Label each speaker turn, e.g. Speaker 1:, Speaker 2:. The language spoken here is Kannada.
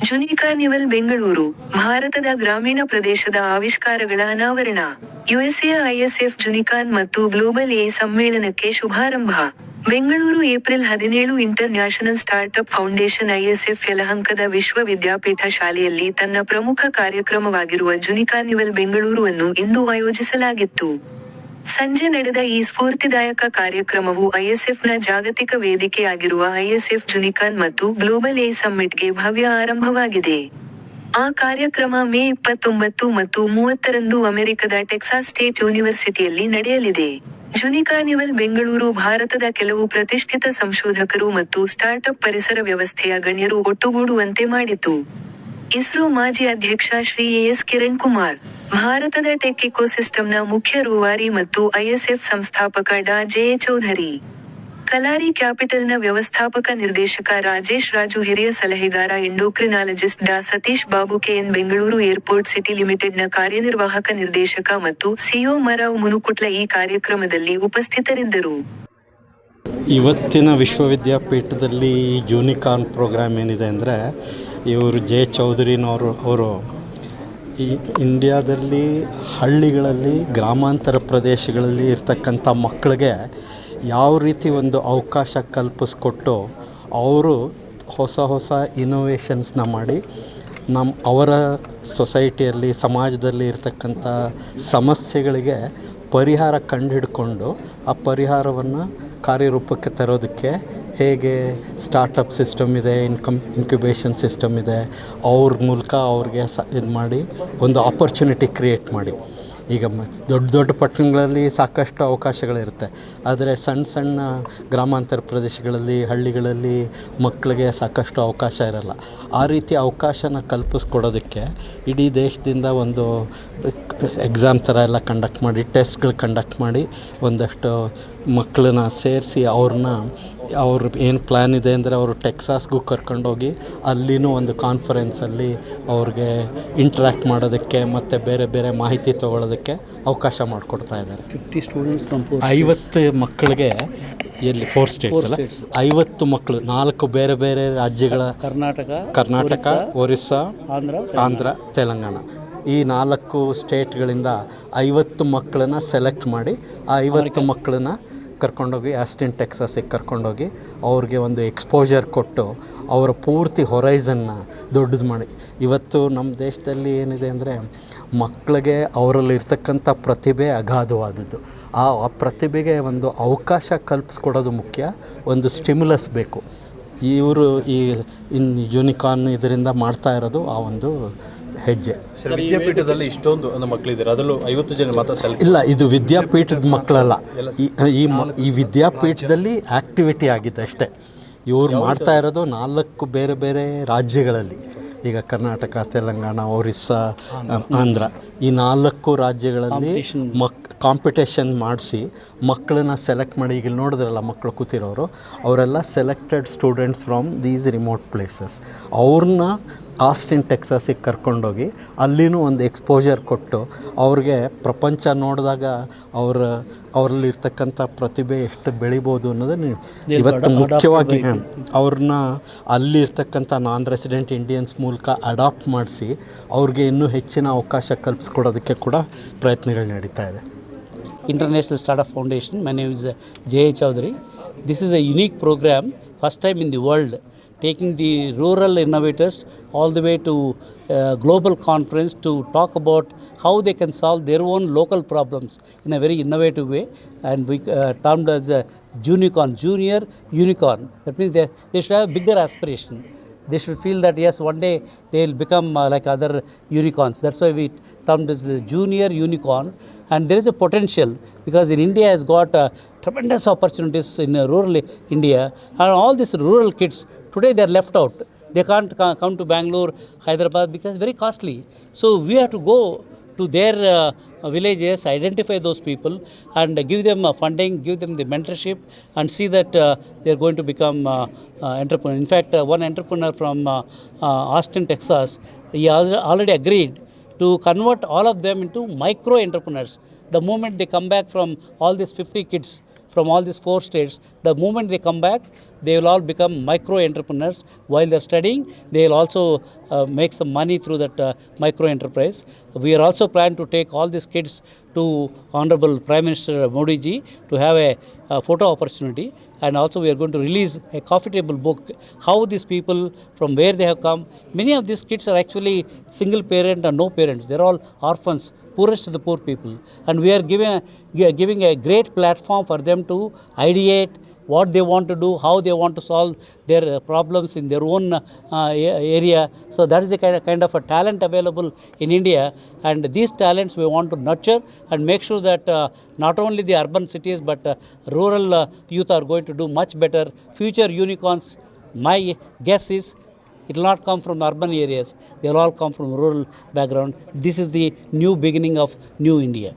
Speaker 1: ಜುನಿಕಾರ್ನಿವಲ್ ಬೆಂಗಳೂರು, ಭಾರತದ ಗ್ರಾಮೀಣ ಪ್ರದೇಶದ ಆವಿಷ್ಕಾರಗಳ ಅನಾವರಣ. ಯುಎಸ್ಎ ಐಎಸ್ಎಫ್ ಜುನಿಕಾನ್ ಮತ್ತು ಗ್ಲೋಬಲ್ ಎ ಸಮ್ಮೇಳನಕ್ಕೆ ಶುಭಾರಂಭ. Bengaluru April 17 international startup foundation ISF ಯಲಹಂಕದ ವಿಶ್ವವಿದ್ಯಾಪೀಠ ಶಾಲೆಯಲ್ಲಿ ತನ್ನ ಪ್ರಮುಖ ಕಾರ್ಯಕ್ರಮವಾಗಿರುವ ಜುನಿಕಾರ್ನಿವಲ್ ಬೆಂಗಳೂರುವನ್ನು ಇಂದು ಆಯೋಜಿಸಲಾಗಿತ್ತು. ಸಂಜೆ ನಡೆದ ಈ ಸ್ಫೂರ್ತಿದಾಯಕ ಕಾರ್ಯಕ್ರಮವು ಐಎಸ್ಎಫ್ನ ಜಾಗತಿಕ ವೇದಿಕೆಯಾಗಿರುವ ಐಎಸ್ಎಫ್ ಜುನಿಕಾನ್ ಮತ್ತು ಗ್ಲೋಬಲ್ ಎ ಸಮ್ಮಿಟ್ಗೆ ಭವ್ಯ ಆರಂಭವಾಗಿದೆ. ಆ ಕಾರ್ಯಕ್ರಮ ಮೇ 29 ಮತ್ತು 30ರಂದು ಅಮೆರಿಕದ ಟೆಕ್ಸಾಸ್ ಸ್ಟೇಟ್ ಯೂನಿವರ್ಸಿಟಿಯಲ್ಲಿ ನಡೆಯಲಿದೆ. ಜುನಿಕಾರ್ನಿವಲ್ ಬೆಂಗಳೂರು ಭಾರತದ ಕೆಲವು ಪ್ರತಿಷ್ಠಿತ ಸಂಶೋಧಕರು ಮತ್ತು ಸ್ಟಾರ್ಟ್ಅಪ್ ಪರಿಸರ ವ್ಯವಸ್ಥೆಯ ಗಣ್ಯರು ಒಟ್ಟುಗೂಡುವಂತೆ ಮಾಡಿತು. ಇಸ್ರೋ ಮಾಜಿ ಅಧ್ಯಕ್ಷ ಶ್ರೀ ಎಸ್ ಕಿರಣ್ ಕುಮಾರ್, ಭಾರತದ ಟೆಕ್ ಇಕೋಸಿಸ್ಟಂನ ಮುಖ್ಯ ರೂವಾರಿ ಮತ್ತು ಐಎಸ್ಎಫ್ ಸಂಸ್ಥಾಪಕ ಡಾ ಜೆ ಚೌಧರಿ, ಕಲಾರಿ ಕ್ಯಾಪಿಟಲ್ನ ವ್ಯವಸ್ಥಾಪಕ ನಿರ್ದೇಶಕ ರಾಜೇಶ್ ರಾಜು, ಹಿರಿಯ ಸಲಹೆಗಾರ ಎಂಡೋಕ್ರಿನಾಲಜಿಸ್ಟ್ ಡಾ Satish Babu, KN Bengaluru airport city ಲಿಮಿಟೆಡ್ನ ಕಾರ್ಯನಿರ್ವಾಹಕ ನಿರ್ದೇಶಕ ಮತ್ತು ಸಿಇಒ ಮರಾವ್ ಮುನುಕುಟ್ಲ ಈ ಕಾರ್ಯಕ್ರಮದಲ್ಲಿ ಉಪಸ್ಥಿತರಿದ್ದರು.
Speaker 2: ಇವತ್ತಿನ ವಿಶ್ವವಿದ್ಯಾಪೀಠದಲ್ಲಿ ಜೂನಿಕಾನ್ ಪ್ರೋಗ್ರಾಮ್ ಏನಿದೆ ಅಂದರೆ, ಇವರು ಜೆ ಚೌಧರಿನವರು ಈ ಇಂಡಿಯಾದಲ್ಲಿ ಹಳ್ಳಿಗಳಲ್ಲಿ, ಗ್ರಾಮಾಂತರ ಪ್ರದೇಶಗಳಲ್ಲಿ ಇರ್ತಕ್ಕಂಥ ಮಕ್ಕಳಿಗೆ ಯಾವ ರೀತಿ ಒಂದು ಅವಕಾಶ ಕಲ್ಪಿಸ್ಕೊಟ್ಟು ಅವರು ಹೊಸ ಇನೋವೇಷನ್ಸ್ನ ಮಾಡಿ ಅವರ ಸೊಸೈಟಿಯಲ್ಲಿ, ಸಮಾಜದಲ್ಲಿ ಇರ್ತಕ್ಕಂಥ ಸಮಸ್ಯೆಗಳಿಗೆ ಪರಿಹಾರ ಕಂಡುಹಿಡ್ಕೊಂಡು ಆ ಪರಿಹಾರವನ್ನು ಕಾರ್ಯರೂಪಕ್ಕೆ ತರೋದಕ್ಕೆ ಹೇಗೆ ಸ್ಟಾರ್ಟಪ್ ಸಿಸ್ಟಮ್ ಇದೆ, ಇನ್ಕ್ಯುಬೇಷನ್ ಸಿಸ್ಟಮ್ ಇದೆ, ಅವ್ರ ಮೂಲಕ ಅವ್ರಿಗೆ ಇದು ಮಾಡಿ ಒಂದು ಆಪರ್ಚುನಿಟಿ ಕ್ರಿಯೇಟ್ ಮಾಡಿ. ಈಗ ದೊಡ್ಡ ಪಟ್ಟಣಗಳಲ್ಲಿ ಸಾಕಷ್ಟು ಅವಕಾಶಗಳಿರುತ್ತೆ, ಆದರೆ ಸಣ್ಣ ಗ್ರಾಮಾಂತರ ಪ್ರದೇಶಗಳಲ್ಲಿ, ಹಳ್ಳಿಗಳಲ್ಲಿ ಮಕ್ಕಳಿಗೆ ಸಾಕಷ್ಟು ಅವಕಾಶ ಇರಲ್ಲ. ಆ ರೀತಿ ಅವಕಾಶನ ಕಲ್ಪಿಸ್ಕೊಡೋದಕ್ಕೆ ಇಡೀ ದೇಶದಿಂದ ಒಂದು ಎಕ್ಸಾಮ್ ಥರ ಎಲ್ಲ ಕಂಡಕ್ಟ್ ಮಾಡಿ, ಟೆಸ್ಟ್ಗಳು ಕಂಡಕ್ಟ್ ಮಾಡಿ, ಒಂದಷ್ಟು ಮಕ್ಕಳನ್ನ ಸೇರಿಸಿ ಅವ್ರ ಏನು ಪ್ಲ್ಯಾನ್ ಇದೆ ಅಂದರೆ ಅವರು ಟೆಕ್ಸಾಸ್ಗೂ ಕರ್ಕೊಂಡೋಗಿ ಅಲ್ಲಿನೂ ಒಂದು ಕಾನ್ಫರೆನ್ಸಲ್ಲಿ ಅವ್ರಿಗೆ ಇಂಟ್ರ್ಯಾಕ್ಟ್ ಮಾಡೋದಕ್ಕೆ ಮತ್ತು ಬೇರೆ ಮಾಹಿತಿ ತೊಗೊಳ್ಳೋದಕ್ಕೆ ಅವಕಾಶ ಮಾಡಿಕೊಡ್ತಾ ಇದ್ದಾರೆ. 50 ಮಕ್ಕಳಿಗೆ 4 ಸ್ಟೇಟ್ಸ್ ಅಲ್ಲ, 50 ಮಕ್ಕಳು 4 ಬೇರೆ ರಾಜ್ಯಗಳ, ಕರ್ನಾಟಕ, ಒರಿಸ್ಸಾ, ಆಂಧ್ರ, ತೆಲಂಗಾಣ, ಈ 4 ಸ್ಟೇಟ್ಗಳಿಂದ 50 ಮಕ್ಕಳನ್ನ ಸೆಲೆಕ್ಟ್ ಮಾಡಿ ಆ 50 ಮಕ್ಕಳನ್ನ ಕರ್ಕೊಂಡೋಗಿ ಆಸ್ಟಿನ್ ಟೆಕ್ಸಾಸಿಗೆ ಕರ್ಕೊಂಡೋಗಿ ಅವ್ರಿಗೆ ಒಂದು ಎಕ್ಸ್ಪೋಜರ್ ಕೊಟ್ಟು ಅವರ ಪೂರ್ತಿ ಹೊರೈಸನ್ನ ದೊಡ್ಡದು ಮಾಡಿ. ಇವತ್ತು ನಮ್ಮ ದೇಶದಲ್ಲಿ ಏನಿದೆ ಅಂದರೆ, ಮಕ್ಕಳಿಗೆ ಅವರಲ್ಲಿ ಇರ್ತಕ್ಕಂಥ ಪ್ರತಿಭೆ ಅಗಾಧವಾದದ್ದು. ಆ ಪ್ರತಿಭೆಗೆ ಒಂದು ಅವಕಾಶ ಕಲ್ಪಿಸ್ಕೊಡೋದು ಮುಖ್ಯ, ಒಂದು ಸ್ಟಿಮ್ಯುಲಸ್ ಬೇಕು. ಇವರು ಈ ಜೂನಿಕಾನ್ ಇದರಿಂದ ಮಾಡ್ತಾ ಇರೋದು ಆ ಒಂದು ಹೆಜ್ಜೆ.
Speaker 3: ವಿದ್ಯಾಪೀಠದಲ್ಲಿ ಇಷ್ಟೊಂದು ಮಕ್ಕಳಿದ್ದಾರೆ, ಅದರಲ್ಲೂ 50 ಜನ ಮಾತ್ರ
Speaker 2: ಇಲ್ಲ, ಇದು ವಿದ್ಯಾಪೀಠದ ಮಕ್ಕಳಲ್ಲ. ಈ ವಿದ್ಯಾಪೀಠದಲ್ಲಿ ಆ್ಯಕ್ಟಿವಿಟಿ ಆಗಿದೆ ಅಷ್ಟೇ. ಇವ್ರು ಮಾಡ್ತಾ ಇರೋದು 4 ಬೇರೆ ರಾಜ್ಯಗಳಲ್ಲಿ. ಈಗ ಕರ್ನಾಟಕ, ತೆಲಂಗಾಣ, ಒರಿಸ್ಸಾ, ಆಂಧ್ರ, ಈ 4 ರಾಜ್ಯಗಳಲ್ಲಿ ಕಾಂಪಿಟೇಷನ್ ಮಾಡಿಸಿ ಮಕ್ಕಳನ್ನ ಸೆಲೆಕ್ಟ್ ಮಾಡಿ. ಈಗ ನೋಡಿದ್ರಲ್ಲ ಮಕ್ಕಳು ಕೂತಿರೋರು, ಅವರೆಲ್ಲ selected students from these remote places. ಅವ್ರನ್ನ ಆಸ್ಟಿನ್ ಟೆಕ್ಸಾಸಿಗೆ ಕರ್ಕೊಂಡೋಗಿ ಅಲ್ಲಿನೂ ಒಂದು ಎಕ್ಸ್ಪೋಜರ್ ಕೊಟ್ಟು ಅವ್ರಿಗೆ ಪ್ರಪಂಚ ನೋಡಿದಾಗ ಅವರಲ್ಲಿರ್ತಕ್ಕಂಥ ಪ್ರತಿಭೆ ಎಷ್ಟು ಬೆಳಿಬೋದು ಅನ್ನೋದನ್ನು ಇವತ್ತು ಮುಖ್ಯವಾಗಿ ಅವ್ರನ್ನ ಅಲ್ಲಿರ್ತಕ್ಕಂಥ ನಾನ್ ರೆಸಿಡೆಂಟ್ ಇಂಡಿಯನ್ಸ್ ಮೂಲಕ ಅಡಾಪ್ಟ್ ಮಾಡಿಸಿ ಅವ್ರಿಗೆ ಇನ್ನೂ ಹೆಚ್ಚಿನ ಅವಕಾಶ ಕಲ್ಪಿಸ್ಕೊಡೋದಕ್ಕೆ ಕೂಡ ಪ್ರಯತ್ನಗಳು ನಡೀತಾ ಇದೆ.
Speaker 4: International Startup Foundation. My name is J. Chaudhary. This is a unique program, first time in the world, taking the rural innovators all the way to global conference to talk about how they can solve their own local problems in a very innovative way, and we termed as a Junicorn, junior unicorn. That means they should have a bigger aspiration. They should feel that yes, one day they will become like other unicorns. That's why we termed as the junior unicorn. And there is a potential, because in India has got tremendous opportunities in rural India, and all these rural kids today they are left out. They can't come to Bangalore, Hyderabad, because it's very costly. So we have to go to their villages, identify those people and give them funding, give them the mentorship, and see that they are going to become entrepreneur. In fact, one entrepreneur from Austin, Texas, he already agreed to convert all of them into micro entrepreneurs. The moment they come back from all these 50 kids from all these 4 states. The moment they come back, they will all become micro entrepreneurs. While they're studying, they will also make some money through that micro enterprise. We are also planning to take all these kids to Honorable Prime Minister Modi ji to have a photo opportunity. And also we are going to release a coffee table book, how these people, from where they have come. Many of these kids are actually single parent or no parents. They're all orphans, poorest of the poor people. And we are giving a great platform for them to ideate what they want to do, how they want to solve their problems in their own area. So that is the kind of a talent available in India, and these talents we want to nurture and make sure that not only the urban cities but rural youth are going to do much better. Future unicorns, my guess is, it will not come from urban areas. They will all come from rural background. This is the new beginning of New India.